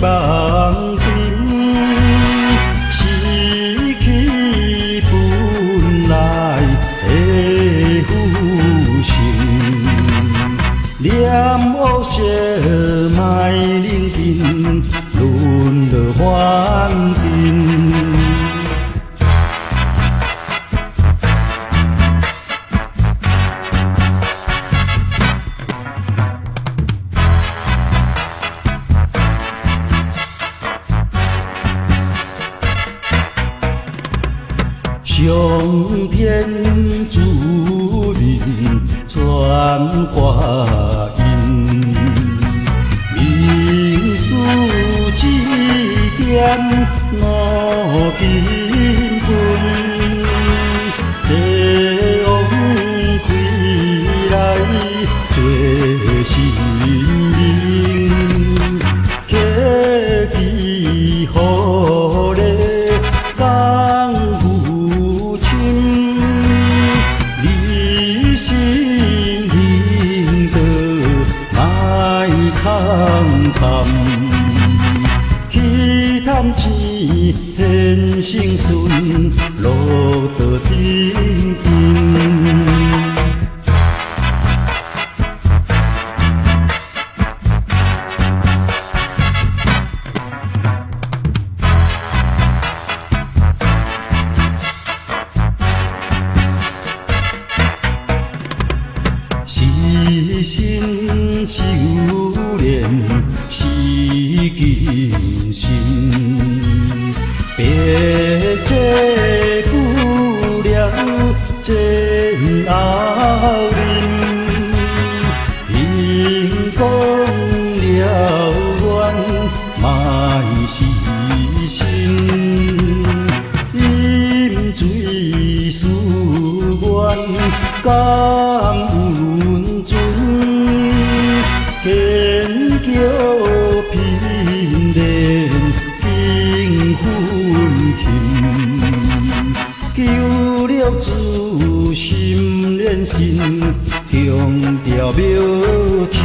梦境，失去本来的负心，念乌色莫冷静，沦落凡尘。上天注定转化因，命数一点五金分，地王开来做神明，客气互咧讲有情，你心领导莫空谈，去探钱天生顺，路道平平。细心修炼是金身，别这不了煎熬人，因讲了愿莫失心，饮水思愿甘温存，天桥平连经分轻，求了自心连心，强调妙情。